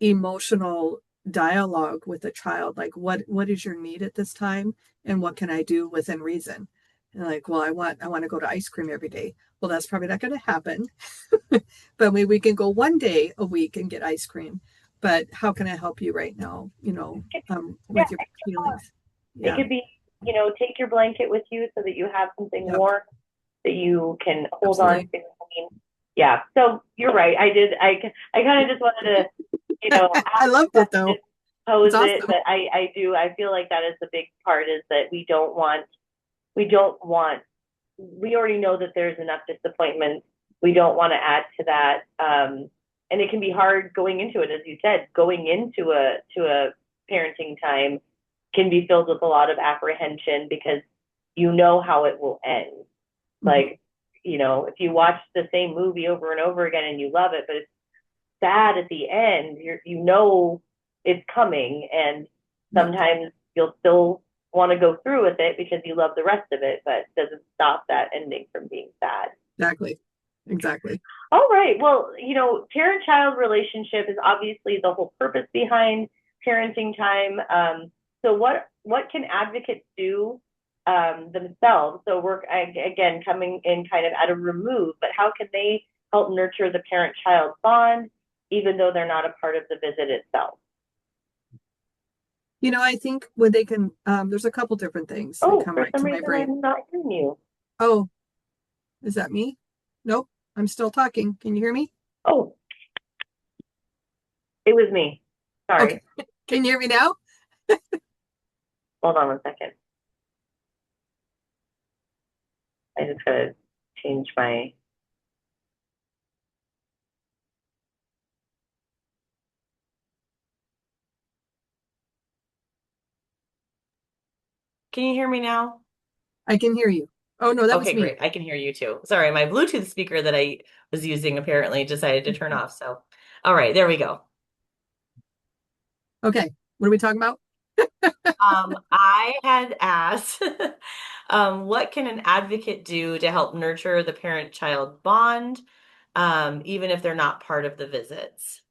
emotional dialogue with a child, like what is your need at this time, and what can I do within reason? And like, well, I want to go to ice cream every day. Well, that's probably not going to happen, but maybe we can go one day a week and get ice cream. But how can I help you right now? Yeah, With your feelings. it Yeah. could be, take your blanket with you so that you have something Yep. warm that you can hold on Absolutely. to. Yeah, so you're right. I kind of just wanted to, I ask loved the it though. question, pose It's it, awesome. but I feel like that is the big part is that we don't want, we already know that there's enough disappointment. We don't want to add to that. And it can be hard going into it, as you said, going into a parenting time can be filled with a lot of apprehension because you know how it will end. Like, if you watch the same movie over and over again and you love it, but it's sad at the end, it's coming, and Yep. sometimes you'll still want to go through with it because you love the rest of it, but it doesn't stop that ending from being sad. Exactly. All right. Well, parent-child relationship is obviously the whole purpose behind parenting time. So what can advocates do themselves? So we're again coming in kind of at a remove, but how can they help nurture the parent-child bond, even though they're not a part of the visit itself? I think when they can, there's a couple different things that Oh, come for right some to my reason brain. I'm not hearing you. Oh, is that me? Nope. I'm still talking. Can you hear me? Oh, it was me. Okay. Sorry. Can you hear me now? Hold on one second. I just gotta change my. Can you hear me now? I can hear you. Oh, no, that was Okay, me. great. I can hear you too. Sorry, my Bluetooth speaker that I was using apparently decided to turn off. So, all right, there we go. Okay. What are we talking about? I had asked, what can an advocate do to help nurture the parent-child bond, even if they're not part of the visits?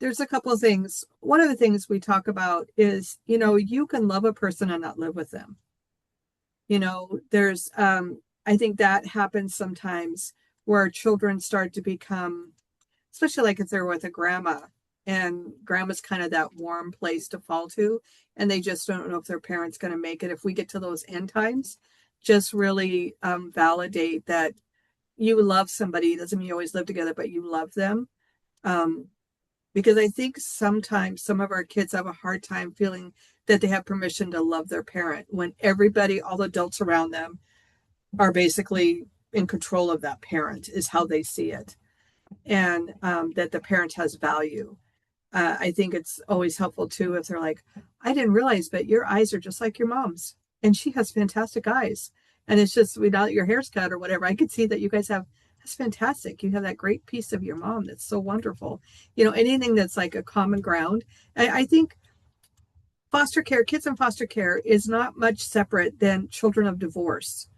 There's a couple of things. One of the things we talk about is, you can love a person and not live with them. There's, I think that happens sometimes where children start to become, especially like if they're with a grandma, and grandma's kind of that warm place to fall to, and they just don't know if their parents going to make it. If we get to those end times, just really validate that you love somebody. It doesn't mean you always live together, but you love them. Because I think sometimes some of our kids have a hard time feeling that they have permission to love their parent when everybody, all the adults around them, are basically in control of that parent, is how they see it, and that the parent has value. I think it's always helpful too if they're like, I didn't realize, but your eyes are just like your mom's, and she has fantastic eyes. And it's just without your hair's cut or whatever, I could see that you guys have, that's fantastic. You have that great piece of your mom. That's so wonderful. Anything that's like a common ground. I think foster care, kids in foster care is not much separate than children of divorce.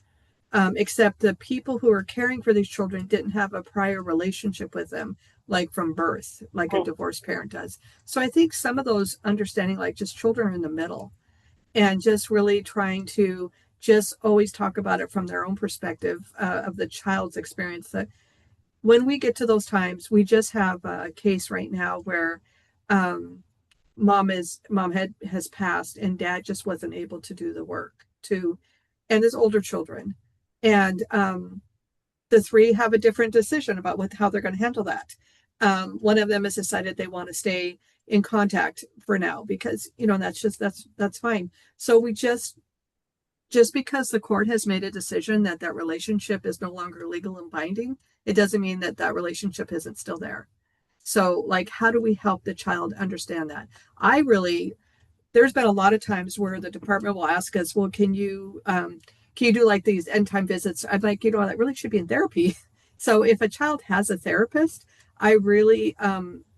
Except the people who are caring for these children didn't have a prior relationship with them, like from birth, like a divorced parent does. So I think some of those understanding, like just children in the middle, and just really trying to just always talk about it from their own perspective of the child's experience. That when we get to those times, we just have a case right now where has passed and dad just wasn't able to do the work and his older children. And the three have a different decision about how they're going to handle that. One of them has decided they want to stay in contact for now because, that's fine. So we just because the court has made a decision that relationship is no longer legal and binding, it doesn't mean that relationship isn't still there. So like, how do we help the child understand that? There's been a lot of times where the department will ask us, well, can you do like these end time visits? I'm like, that really should be in therapy. So if a child has a therapist, I really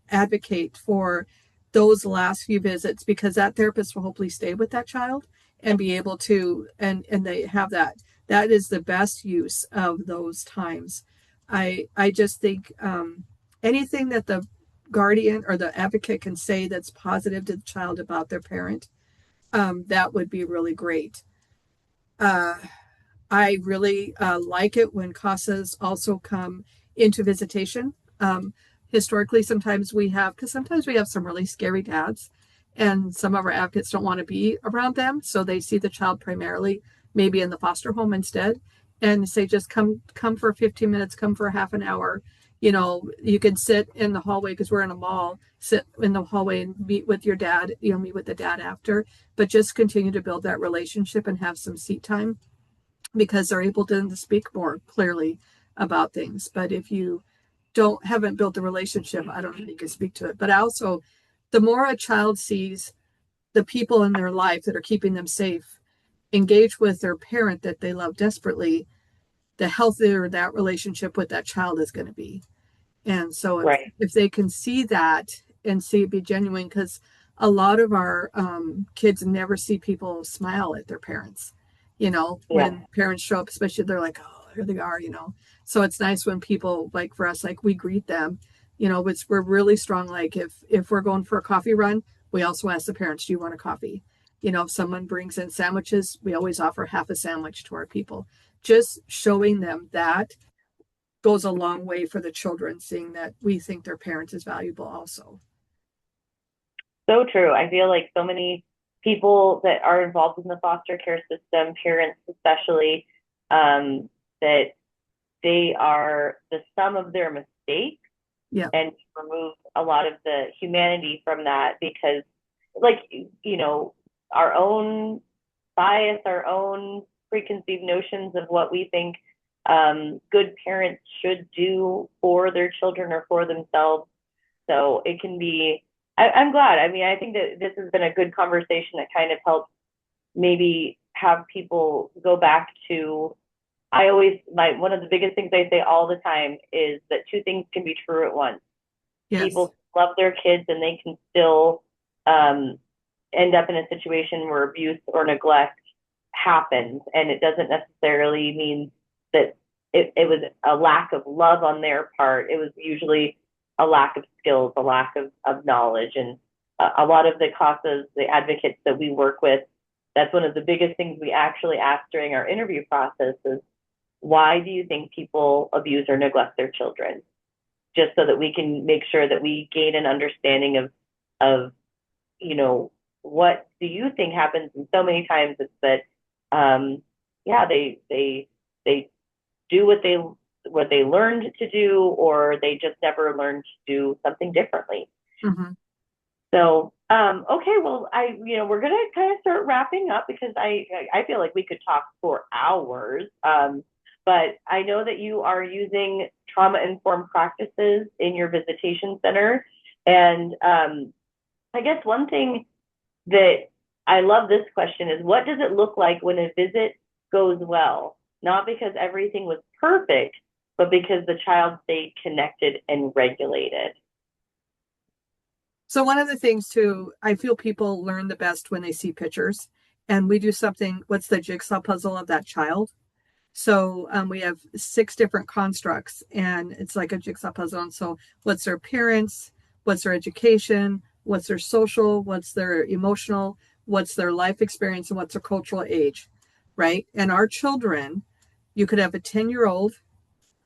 advocate for those last few visits because that therapist will hopefully stay with that child and be able to, and they have that. That is the best use of those times. I just think anything that the guardian or the advocate can say that's positive to the child about their parent, that would be really great. I really like it when CASAs also come into visitation. Historically, sometimes we have some really scary dads, and some of our advocates don't want to be around them, so they see the child primarily maybe in the foster home instead, and say just come for 15 minutes, come for half an hour. You can sit in the hallway because we're in a mall, sit in the hallway and meet with your dad, meet with the dad after, but just continue to build that relationship and have some seat time because they're able to speak more clearly about things. But if you haven't built the relationship, I don't think you can speak to it. But also, the more a child sees the people in their life that are keeping them safe, engage with their parent that they love desperately, the healthier that relationship with that child is going to be. And so if they can see that and see it be genuine, because a lot of our kids never see people smile at their parents, when parents show up, especially they're like, oh, here they are, So it's nice when people, like for us, like we greet them, we're really strong. Like if we're going for a coffee run, we also ask the parents, do you want a coffee? If someone brings in sandwiches, we always offer half a sandwich to our people. Just showing them that goes a long way for the children, seeing that we think their parents is valuable also. So true. I feel like so many people that are involved in the foster care system, parents especially, that they are the sum of their mistakes, and remove a lot of the humanity from that because, like, our own bias, our own preconceived notions of what we think good parents should do for their children or for themselves. So it can be, I'm glad. I mean, I think that this has been a good conversation that kind of helps maybe have people go back to, one of the biggest things I say all the time is that two things can be true at once. Yes. People love their kids and they can still end up in a situation where abuse or neglect happens. And it doesn't necessarily mean that it was a lack of love on their part. It was usually a lack of skills, a lack of knowledge. And a lot of the CASAs, the advocates that we work with, that's one of the biggest things we actually ask during our interview process is, why do you think people abuse or neglect their children? Just so that we can make sure that we gain an understanding of what do you think happens? And so many times it's that, they do what what they learned to do, or they just never learned to do something differently. Mm-hmm. So, okay, well, we're going to kind of start wrapping up because I feel like we could talk for hours. But I know that you are using trauma-informed practices in your visitation center. And I guess one thing that I love this question is, what does it look like when a visit goes well? Not because everything was perfect, but because the child stayed connected and regulated. So one of the things too, I feel people learn the best when they see pictures, and we do something, what's the jigsaw puzzle of that child? So we have 6 different constructs, and it's like a jigsaw puzzle. And so what's their appearance, what's their education, what's their social, what's their emotional, what's their life experience, and what's their cultural age, right? And our children, you could have a 10-year-old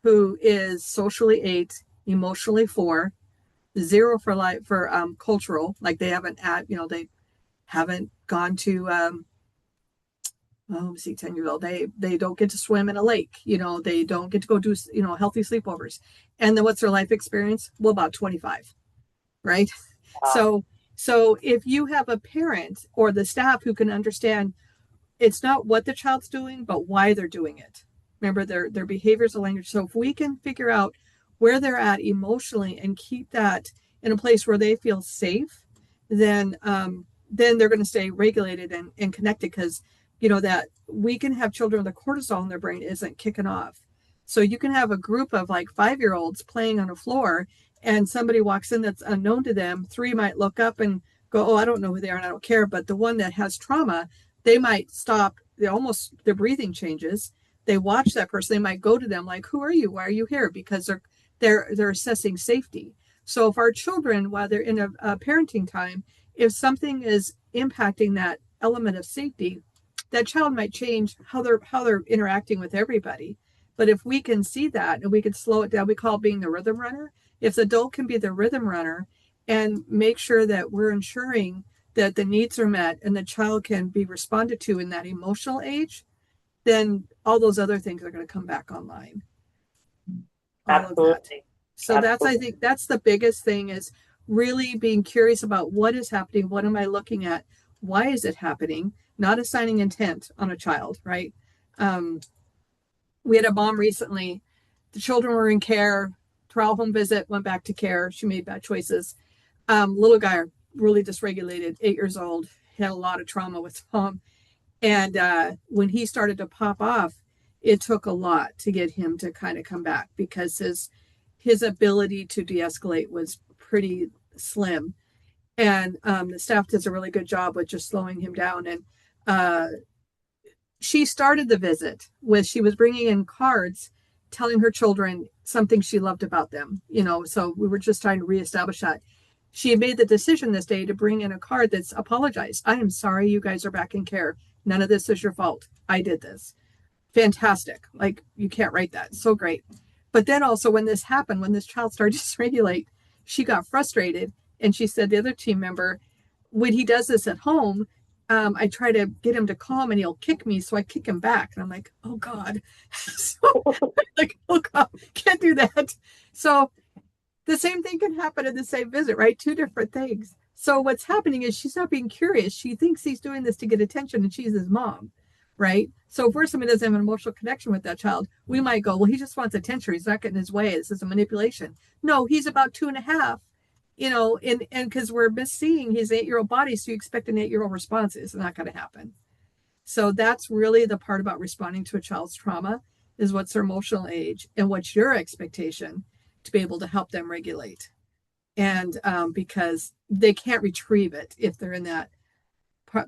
who is socially 8, emotionally 4, 0 for cultural, like they haven't they haven't gone to 10-year-old, they don't get to swim in a lake, they don't get to go do healthy sleepovers. And then what's their life experience? Well, about 25, right? Wow. So if you have a parent or the staff who can understand, it's not what the child's doing, but why they're doing it. Remember, their behaviors and language. So if we can figure out where they're at emotionally and keep that in a place where they feel safe, then they're going to stay regulated and connected, because that we can have children, the cortisol in their brain isn't kicking off. So you can have a group of like 5-year-olds playing on a floor, and somebody walks in that's unknown to them. 3 might look up and go, oh, I don't know who they are and I don't care. But the one that has trauma, they might stop. Their breathing changes. They watch that person. They might go to them like, who are you? Why are you here? Because they're assessing safety. So if our children, while they're in a parenting time, if something is impacting that element of safety, that child might change how they're interacting with everybody. But if we can see that and we can slow it down, we call it being the rhythm runner. If the adult can be the rhythm runner and make sure that we're ensuring that the needs are met and the child can be responded to in that emotional age, then all those other things are going to come back online. All of that. Absolutely. So I think that's the biggest thing, is really being curious about what is happening. What am I looking at? Why is it happening? Not assigning intent on a child, right? We had a mom recently. The children were in care, trial home visit, went back to care. She made bad choices. Little guy, really dysregulated, 8 years old, had a lot of trauma with mom. And when he started to pop off, it took a lot to get him to kind of come back, because his ability to de-escalate was pretty slim. And the staff does a really good job with just slowing him down. And she started the visit with, she was bringing in cards telling her children something she loved about them. So we were just trying to reestablish that. She had made the decision this day to bring in a card that's apologized. I am sorry you guys are back in care. None of this is your fault. I did this. Fantastic. Like, you can't write that. So great. But then also when this happened, when this child started to dysregulate, she got frustrated. And she said, the other team member, when he does this at home, I try to get him to calm and he'll kick me. So I kick him back. And I'm like, oh God. So like, oh God, can't do that. So the same thing can happen in the same visit, right? 2 different things. So what's happening is she's not being curious. She thinks he's doing this to get attention, and she's his mom, right? So if we're somebody doesn't have an emotional connection with that child, we might go, well, he just wants attention. He's not getting his way. This is a manipulation. No, he's about 2.5, and because we're misseeing his 8-year-old body, so you expect an 8-year-old response. It's not going to happen. So that's really the part about responding to a child's trauma, is what's their emotional age and what's your expectation to be able to help them regulate. And because they can't retrieve it if they're in that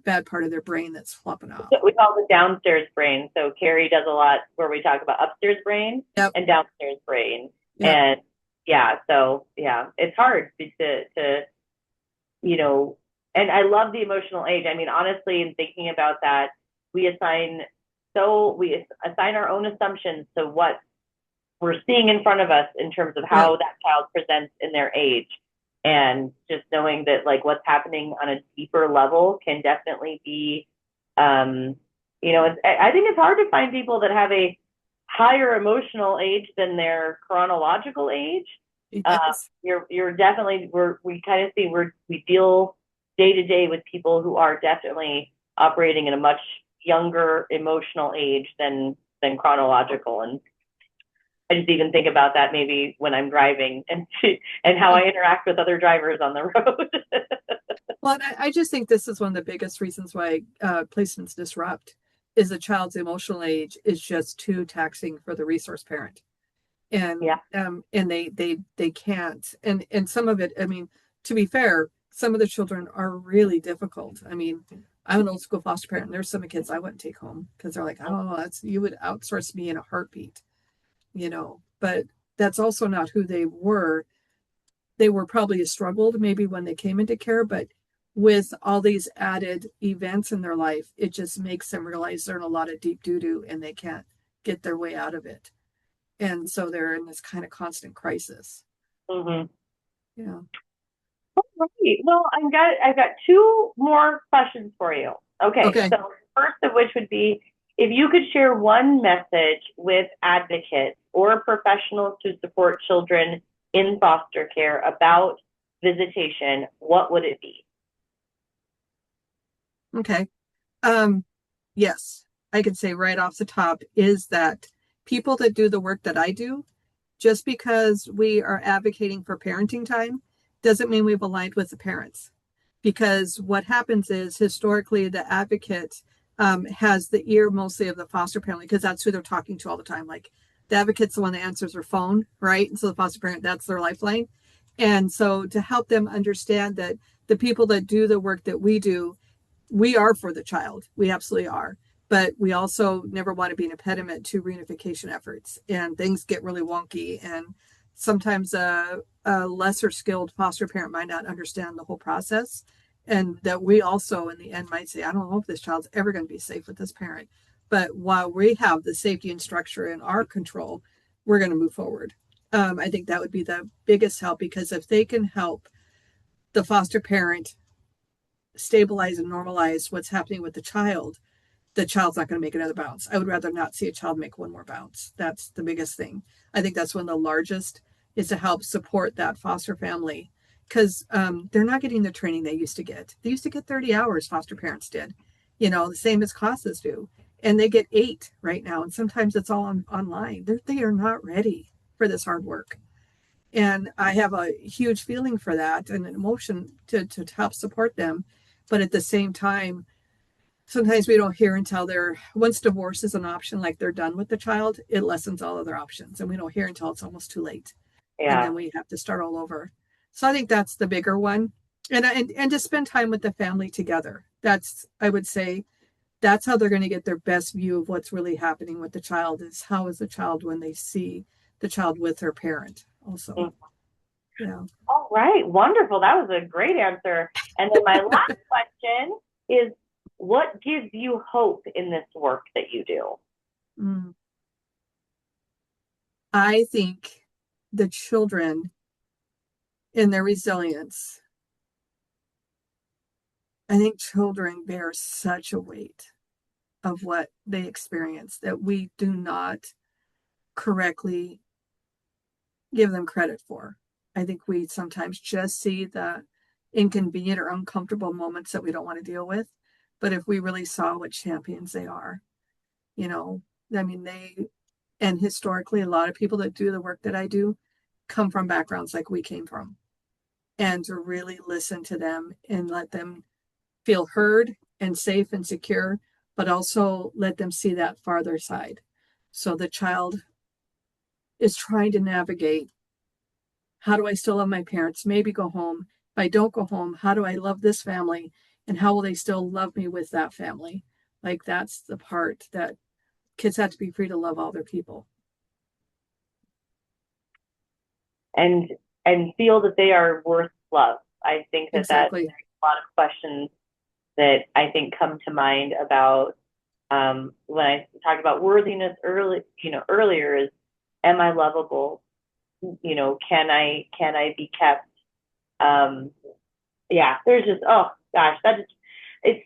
bad part of their brain that's flopping off. We call it the downstairs brain. So Carrie does a lot where we talk about upstairs brain and downstairs brain. Yep. And it's hard to and I love the emotional age. I mean, honestly, in thinking about that, we assign our own assumptions to what we're seeing in front of us in terms of how that child presents in their age. And just knowing that, like, what's happening on a deeper level can definitely be, I think it's hard to find people that have higher emotional age than their chronological age. Yes. You're definitely, we kind of see we deal day to day with people who are definitely operating in a much younger emotional age than chronological. And I just even think about that maybe when I'm driving and how I interact with other drivers on the road. Well, I just think this is one of the biggest reasons why placements disrupt is the child's emotional age is just too taxing for the resource parent. And Yeah. and they can't. And some of it, I mean, to be fair, some of the children are really difficult. I mean, I'm an old school foster parent. And there's some kids I wouldn't take home because they're like, oh, that's you would outsource me in a heartbeat, you know. But that's also not who they were. They were probably struggled maybe when they came into care, but with all these added events in their life, it just makes them realize they're in a lot of deep doo-doo and they can't get their way out of it. And so they're in this kind of constant crisis. Mm-hmm. Yeah. All right. Well, I've got two more questions for you. Okay. Okay. So first of which would be if you could share one message with advocates or professionals to support children in foster care about visitation, what would it be? Okay. Um, yes, I can say right off the top is that people that do the work that I do, just because we are advocating for parenting time doesn't mean we've aligned with the parents. Because what happens is historically the advocate has the ear mostly of the foster parent because that's who they're talking to all the time. Like the advocate's the one that answers their phone, right? And so the foster parent, that's their lifeline. And so to help them understand that the people that do the work that we do, we are for the child. We absolutely are. But we also never want to be an impediment to reunification efforts. And things get really wonky. And sometimes a lesser skilled foster parent might not understand the whole process. And that we also, in the end, might say, I don't know if this child's ever going to be safe with this parent. But while we have the safety and structure in our control, we're going to move forward. I think that would be the biggest help because if they can help the foster parent stabilize and normalize what's happening with the child's not going to make another bounce. I would rather not see a child make one more bounce. That's the biggest thing. I think that's one of the largest is to help support that foster family because they're not getting the training they used to get. They used to get 30 hours, foster parents did, you know, the same as CASAs do. And they get 8 right now. And sometimes it's all online. They are not ready for this hard work. And I have a huge feeling for that and an emotion to help support them. But at the same time, sometimes we don't hear until once divorce is an option, like they're done with the child, it lessens all other options. And we don't hear until it's almost too late. And Yeah. then we have to start all over. So I think that's the bigger one. And to spend time with the family together. That's, I would say, that's how they're going to get their best view of what's really happening with the child is how is the child when they see the child with their parent also. Yeah. All right, wonderful. That was a great answer. And then my last question is what gives you hope in this work that you do? Mm. I think the children in their resilience, I think children bear such a weight of what they experience that we do not correctly give them credit for. I think we sometimes just see the inconvenient or uncomfortable moments that we don't want to deal with. But if we really saw what champions they are, you know, I mean, and historically, a lot of people that do the work that I do come from backgrounds like we came from. And to really listen to them and let them feel heard and safe and secure, but also let them see that farther side. So the child is trying to navigate, how do I still love my parents? Maybe go home. If I don't go home, how do I love this family? And how will they still love me with that family? Like that's the part that kids have to be free to love all their people. And feel that they are worth love. I think that Exactly. there's a lot of questions that I think come to mind about when I talked about worthiness earlier is, am I lovable? You know, can I be kept? Yeah, there's just, oh gosh, that is,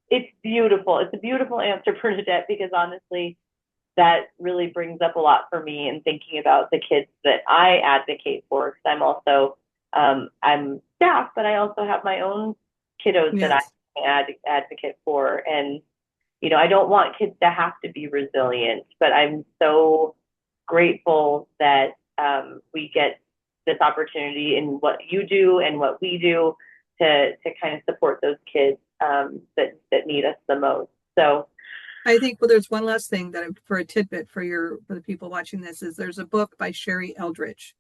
it's beautiful. It's a beautiful answer, Bernadette, because honestly, that really brings up a lot for me in thinking about the kids that I advocate for, because I'm also I'm staff, but I also have my own kiddos that Yes. I advocate for. And, you know, I don't want kids to have to be resilient, but I'm so grateful that we get this opportunity in what you do and what we do to kind of support those kids that need us the most. So I think, well, there's one last thing that for a tidbit for the people watching this is there's a book by Sherry Eldridge.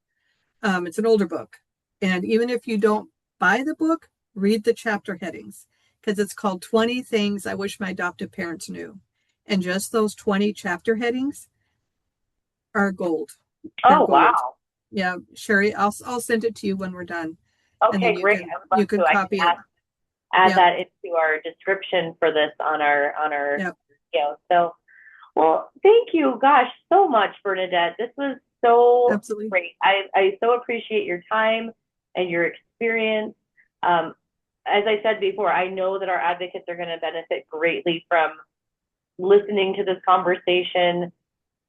It's an older book. And even if you don't buy the book, read the chapter headings, because it's called 20 Things I Wish My Adoptive Parents Knew. And just those 20 chapter headings are gold. They're oh, gold. wow. Yeah, Sherry, I'll send it to you when we're done. And Okay, then great. I would love you can to. I copy can it. add Yeah. that into our description for this on our Yeah. video. So, well, thank you, gosh, so much, Bernadette. This was so Absolutely. great. I so appreciate your time and your experience. As I said before, I know that our advocates are going to benefit greatly from listening to this conversation,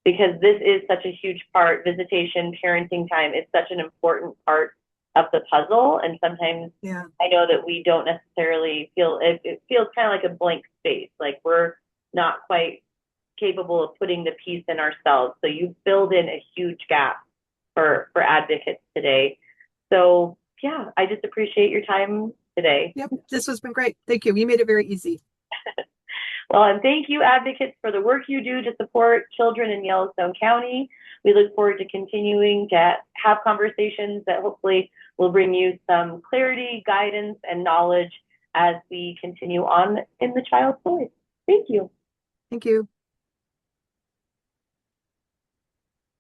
because this is such a huge part. Visitation, parenting time is such an important part of the puzzle. And sometimes I know that we don't necessarily feel it, it feels kind of like a blank space, like we're not quite capable of putting the piece in ourselves. So you filled in a huge gap for advocates today. So yeah, I just appreciate your time today. Yep, this has been great. Thank you. You made it very easy. Well, and thank you, advocates, for the work you do to support children in Yellowstone County. We look forward to continuing to have conversations that hopefully will bring you some clarity, guidance, and knowledge as we continue on in the child's voice. Thank you. Thank you.